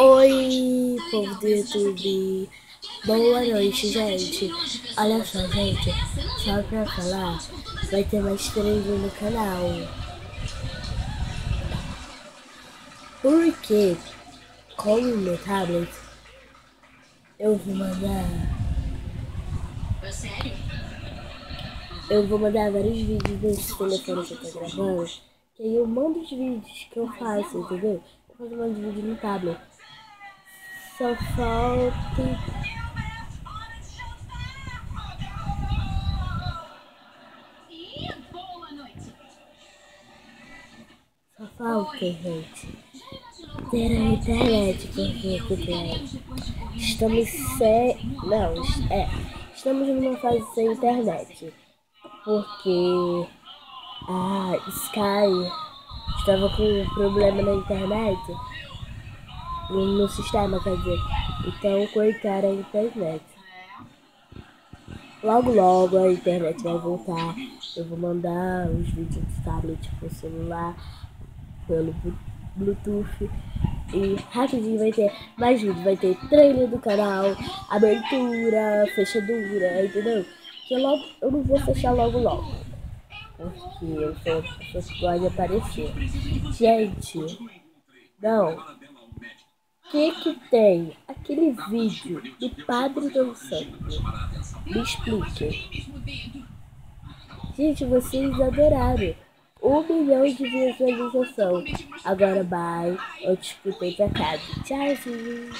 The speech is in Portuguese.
Oi, povo do YouTube. Boa noite, gente. Olha só, gente. Só pra falar, vai ter mais trailer no canal. Porque, com o meu tablet, eu vou mandar... Eu vou mandar vários vídeos desse telefone que eu tô gravando. Que aí eu mando os vídeos que eu faço, entendeu? Eu mando vídeo no tablet. Só falta... Só falta, gente, ter a internet, porque estamos sem... Não, estamos numa fase sem internet. Porque a Sky estava com um problema na internet, no sistema, quer dizer. Então cortaram a internet. Logo logo a internet vai voltar. Eu vou mandar os vídeos do tablet pro celular, pelo Bluetooth, e rapidinho vai ter mais vídeos, vai ter trailer do canal, abertura, fechadura, entendeu? Que logo, eu não vou fechar logo, porque eu sou uma pessoa que pode aparecer. Gente, não, o que tem aquele vídeo do padre dançando? Me expliquem. Gente, vocês adoraram. 1 milhão de visualização. Agora, bye. Eu te escutei pra casa. Tchauzinho.